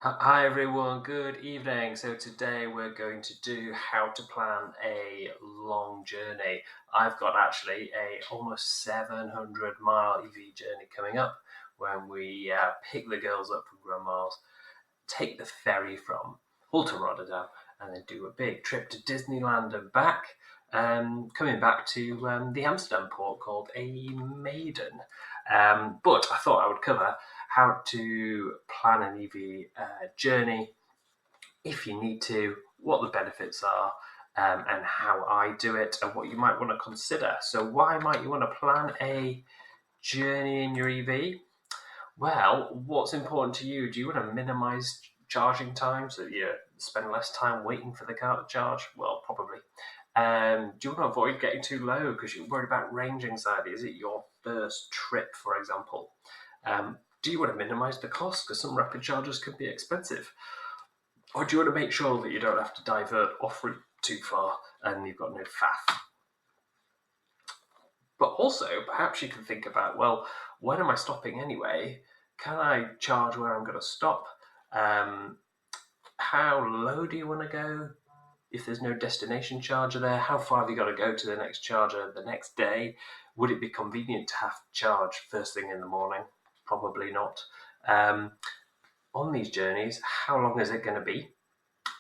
Hi everyone, good evening. So today we're going to do how to plan a long journey. I've got actually a almost 700-mile EV journey coming up when we pick the girls up from Grandma's, take the ferry from Hull to Rotterdam, and then do a big trip to Disneyland and back. Coming back to the Amsterdam port called a Maiden. But I thought I would cover how to plan an EV journey if you need to, what the benefits are, and how I do it, and what you might want to consider. So, why might you want to plan a journey in your EV? Well, what's important to you? Do you want to minimize charging time so that you spend less time waiting for the car to charge? Well, probably. Do you want to avoid getting too low because you're worried about range anxiety? Is it your first trip, for example? Do you want to minimize the cost because some rapid chargers can be expensive? Or do you want to make sure that you don't have to divert off route too far and you've got no faff? But also, perhaps you can think about, well, when am I stopping anyway? Can I charge where I'm going to stop? How low do you want to go? If there's no destination charger there, how far have you got to go to the next charger the next day? Would it be convenient to have to charge first thing in the morning? Probably not. On these journeys, how long is it going to be?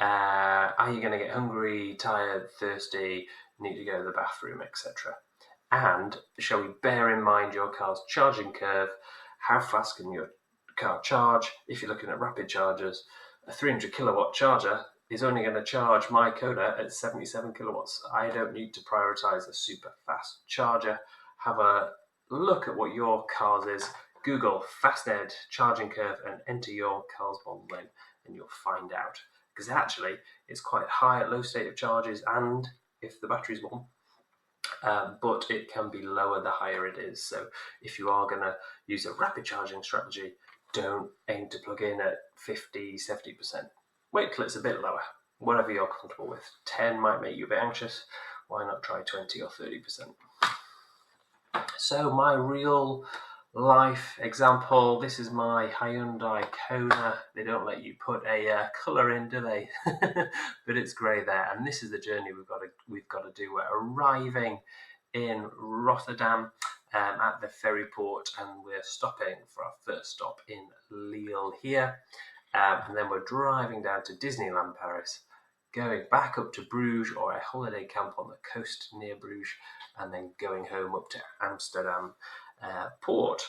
Are you going to get hungry, tired, thirsty, need to go to the bathroom, etc.? And shall we bear in mind your car's charging curve? How fast can your car charge? If you're looking at rapid chargers, a 300 kilowatt charger is only going to charge my Koda at 77 kilowatts. I don't need to prioritize a super fast charger. Have a look at what your car's is. Google FastEd charging curve and enter your car's model in, and you'll find out. Because actually, it's quite high at low state of charges and if the battery's warm. But it can be lower the higher it is. So if you are going to use a rapid charging strategy, don't aim to plug in at 50, 70%. Wait till it's a bit lower, whatever you're comfortable with. 10 might make you a bit anxious. Why not try 20 or 30%? So my real life example, this is my Hyundai Kona. They don't let you put a colour in, do they? But it's grey there, and this is the journey we've got to do. We're arriving in Rotterdam at the ferry port, and we're stopping for our first stop in Lille here, and then we're driving down to Disneyland Paris, going back up to Bruges or a holiday camp on the coast near Bruges, and then going home up to Amsterdam port.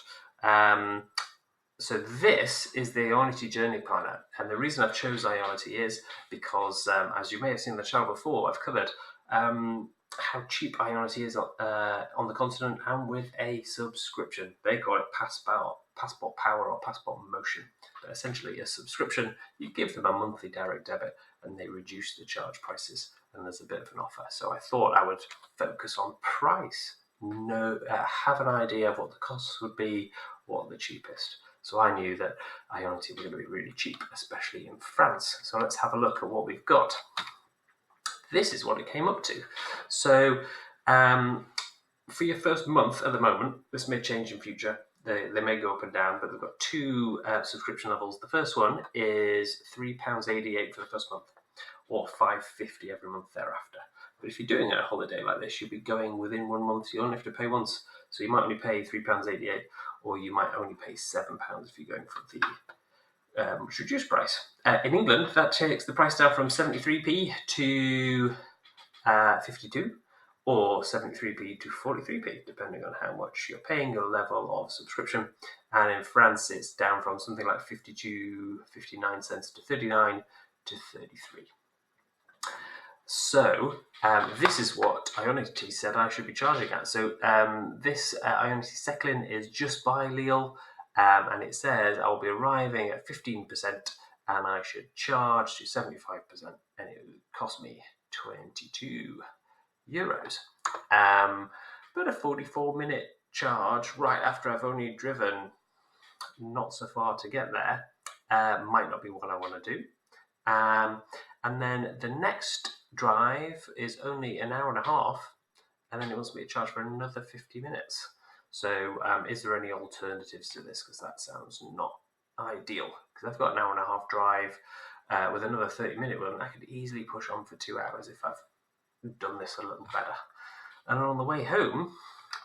So this is the Ionity journey planner, and the reason I've chose Ionity is because, as you may have seen the channel before, I've covered how cheap Ionity is on the continent and with a subscription. They call it Passport Power or Passport Motion, but essentially a subscription. You give them a monthly direct debit and they reduce the charge prices, and there's a bit of an offer. So I thought I would focus on price. Have an idea of what the costs would be, what the cheapest. So I knew that Ionity were going to be really cheap, especially in France. So let's have a look at what we've got. This is what it came up to. So for your first month at the moment, this may change in future. They may go up and down, but they've got two subscription levels. The first one is £3.88 for the first month, or £5.50 every month thereafter. But if you're doing a holiday like this, you'll be going within 1 month. You only have to pay once. So you might only pay £3.88, or you might only pay £7 if you're going for the reduced price. In England, that takes the price down from 73p to 52, or 73p to 43p, depending on how much you're paying, your level of subscription. And in France, it's down from something like 52, 59 cents to 39 to 33. So this is what Ionity said I should be charging at. So this Ionity Seclin is just by Lille, and it says I'll be arriving at 15% and I should charge to 75%, and it would cost me €22. But a 44-minute charge right after I've only driven not so far to get there might not be what I want to do. And then the next drive is only an hour and a half, and then it wants me to charge for another 50 minutes. So is there any alternatives to this? Because that sounds not ideal, because I've got an hour and a half drive with another 30-minute one. I could easily push on for 2 hours if I've done this a little better. And on the way home,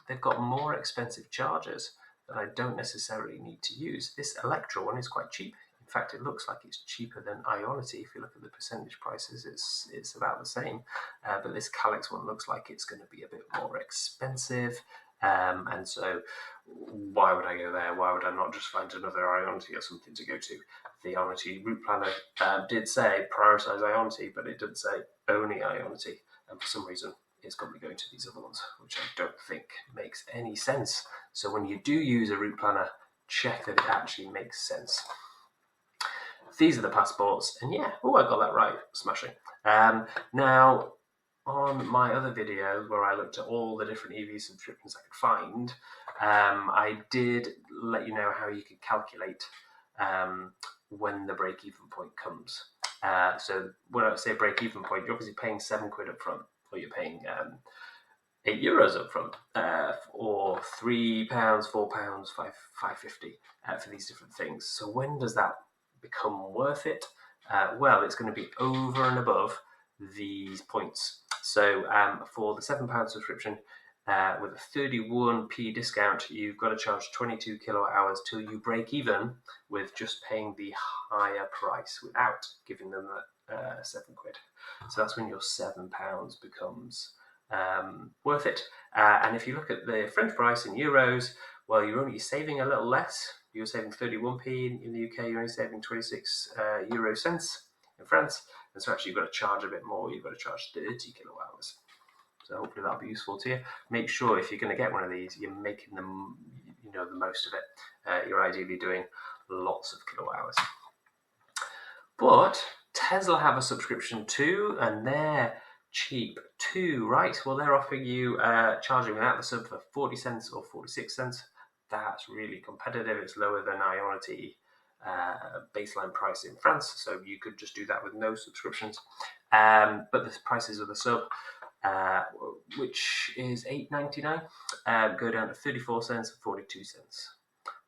they've got more expensive chargers that I don't necessarily need to use. This Electra one is quite cheap. In fact, it looks like it's cheaper than Ionity. If you look at the percentage prices, it's about the same. But this Calix one looks like it's going to be a bit more expensive. And so why would I go there? Why would I not just find another Ionity or something to go to? The Ionity route planner did say prioritise Ionity, but it didn't say only Ionity. And for some reason, it's got me going to these other ones, which I don't think makes any sense. So when you do use a route planner, check that it actually makes sense. These are the passports, and yeah, I got that right, smashing. Now, on my other video where I looked at all the different EV subscriptions I could find, I did let you know how you could calculate when the break-even point comes. So when I say break-even point, you're obviously paying £7 up front, or you're paying €8 up front, or £3, £4, £5.50 for these different things. So when does that become worth it? Well, it's going to be over and above these points. So for the £7 subscription, with a 31p discount, you've got to charge 22 kilowatt hours till you break even with just paying the higher price without giving them £7. So that's when your £7 becomes worth it. And if you look at the French price in euros, well, you're only saving a little less. You're saving 31p in the UK. You're only saving 26 euro cents in France. And so actually you've got to charge a bit more. You've got to charge 30 kilowatt hours. So hopefully that'll be useful to you. Make sure if you're going to get one of these, you're making them, the most of it. You're ideally doing lots of kilowatt hours. But Tesla have a subscription too, and they're cheap too, right? Well, they're offering you charging without the sub for 40 cents or 46 cents. That's really competitive. It's lower than Ionity baseline price in France, so you could just do that with no subscriptions. But the prices of the sub, which is $8.99, go down to 34 cents and 42 cents.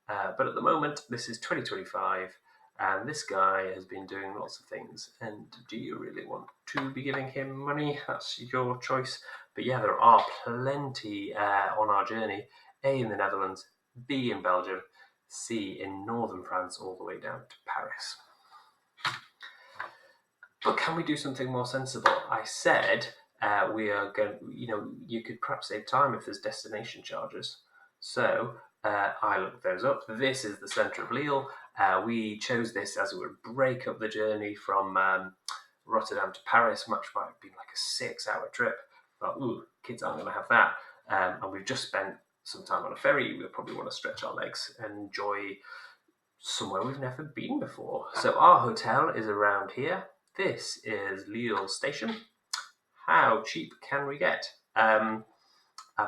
But at the moment, this is 2025, and this guy has been doing lots of things. And do you really want to be giving him money? That's your choice. But yeah, there are plenty on our journey. A, in the Netherlands, B, in Belgium, C, in northern France, all the way down to Paris. But can we do something more sensible? I said we are going, you could perhaps save time if there's destination charges. So I looked those up. This is the centre of Lille. We chose this as it would break up the journey from Rotterdam to Paris, much might have been like a 6-hour trip. But kids aren't going to have that. And we've just spent some time on a ferry. We'll probably want to stretch our legs and enjoy somewhere we've never been before. So our hotel is around here. This is Lille Station. How cheap can we get? I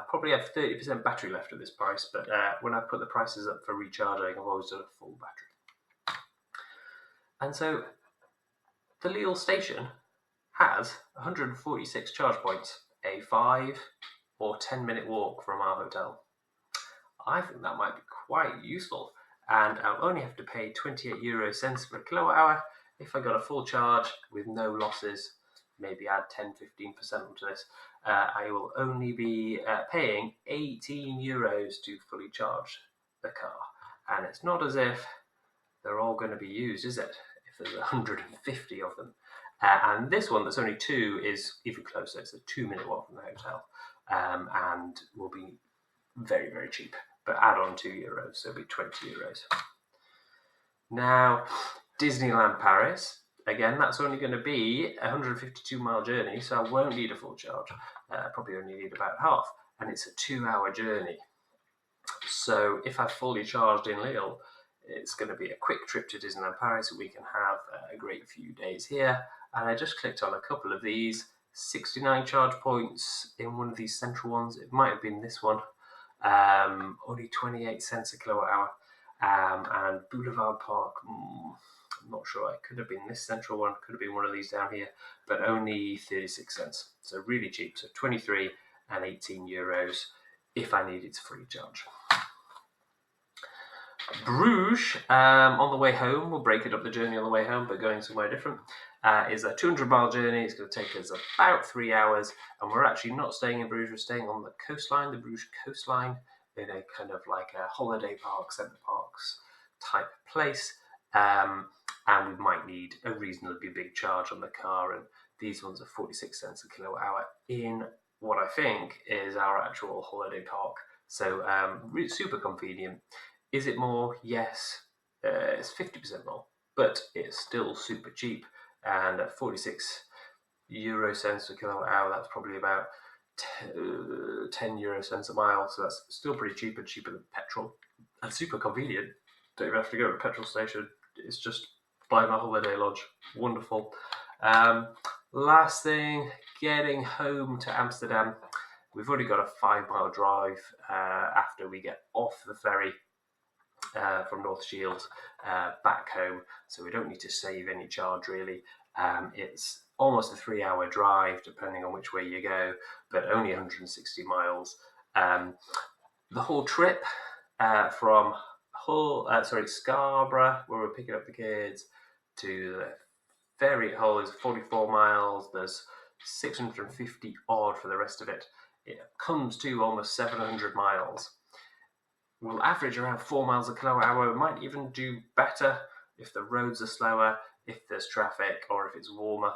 probably have 30% battery left at this price, but when I put the prices up for recharging, I've always done a full battery. And so the Lille Station has 146 charge points, a 5 or 10 minute walk from our hotel. I think that might be quite useful, and I'll only have to pay 28 euro cents per kilowatt hour if I got a full charge with no losses. Maybe add 10-15% onto this. I will only be paying 18 euros to fully charge the car, and it's not as if they're all going to be used, is it? If there's 150 of them. And this one that's only 2 is even closer. It's a 2-minute walk from the hotel, and will be very, very cheap. But add on 2 euros, so it'll be 20 euros. Now, Disneyland Paris, again, that's only going to be a 152-mile journey, so I won't need a full charge. Probably only need about half, and it's a 2-hour journey. So if I've fully charged in Lille, it's going to be a quick trip to Disneyland Paris. We can have a great few days here. And I just clicked on a couple of these, 69 charge points in one of these central ones. It might have been this one. Only 28 cents a kilowatt hour. And Boulevard Park, I'm not sure. It could have been this central one, could have been one of these down here, but only 36 cents. So really cheap. So 23 and 18 euros if I needed to free charge. Bruges, on the way home, we'll break it up the journey on the way home, but going somewhere different, is a 200-mile journey. It's going to take us about 3 hours, and we're actually not staying in Bruges, we're staying on the coastline, the Bruges coastline, in a kind of like a holiday park, centre parks type place, and we might need a reasonably big charge on the car, and these ones are 46 cents a kilowatt hour in what I think is our actual holiday park. So super convenient. Is it more? Yes. It's 50% more, but it's still super cheap. And at 46 euro cents per kilowatt hour, that's probably about 10 euro cents a mile. So that's still pretty cheap, and cheaper than petrol. And super convenient. Don't even have to go to a petrol station. It's just by my holiday lodge. Wonderful. Last thing, getting home to Amsterdam. We've already got a 5-mile drive after we get off the ferry from North Shields back home, so we don't need to save any charge really. It's almost a 3-hour drive depending on which way you go, but only 160 miles. The whole trip from Scarborough, where we're picking up the kids, to the ferry at Hull is 44 miles. There's 650 odd for the rest of it. It comes to almost 700 miles. We'll average around 4 miles a kilowatt hour. We might even do better if the roads are slower, if there's traffic, or if it's warmer.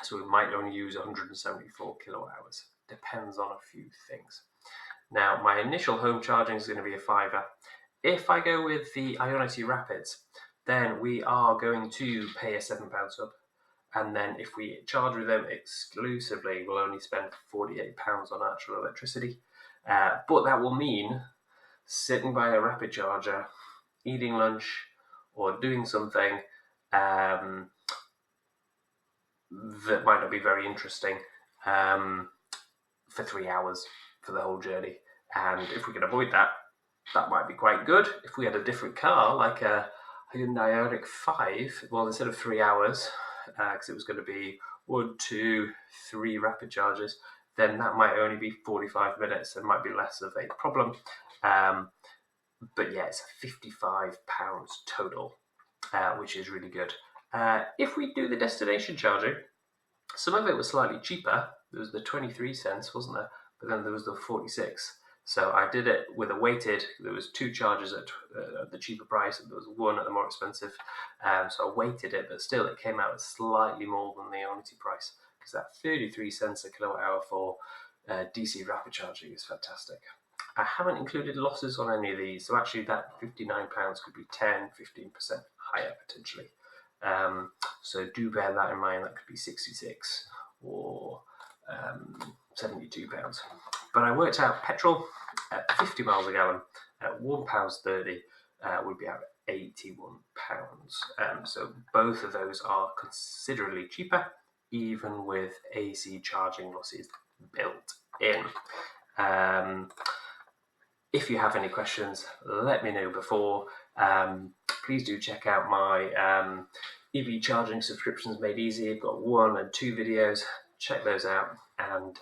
So we might only use 174 kilowatt hours. Depends on a few things. Now, my initial home charging is going to be a £5. If I go with the Ionity Rapids, then we are going to pay a £7 sub. And then if we charge with them exclusively, we'll only spend £48 on actual electricity. But that will mean sitting by a rapid charger, eating lunch, or doing something that might not be very interesting for 3 hours for the whole journey. And if we can avoid that, that might be quite good. If we had a different car, like a Hyundai Ioniq 5, well, instead of 3 hours, because it was going to be 1, 2, 3 rapid charges, then that might only be 45 minutes and might be less of a problem. But yeah, it's £55 total, which is really good. If we do the destination charging, some of it was slightly cheaper. There was the 23 cents, wasn't there? But then there was the 46. So I did it with a weighted. There was 2 charges at the cheaper price, and there was 1 at the more expensive. So I weighted it, but still it came out slightly more than the Ionity price, because that 33 cents a kilowatt hour for DC rapid charging is fantastic. I haven't included losses on any of these, so actually that £59 could be 10-15% higher potentially. So do bear that in mind. That could be 66 or £72. But I worked out petrol at 50 miles a gallon at £1.30 would be out at £81. So both of those are considerably cheaper, even with AC charging losses built in. If you have any questions, let me know before. Please do check out my EV charging subscriptions made easy. I've got 1 and 2 videos. Check those out. And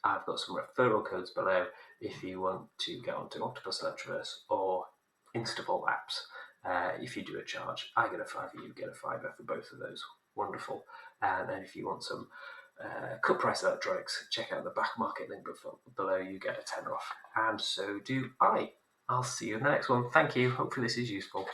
I've got some referral codes below if you want to get onto Octopus Electroverse or Instavolt apps. If you do a charge, I get a £5, you get a £5 for both of those. Wonderful. And then if you want some cut price electronics, check out the back market link below. You get a £10 off, and so do I. I'll see you in the next one. Thank you. Hopefully this is useful.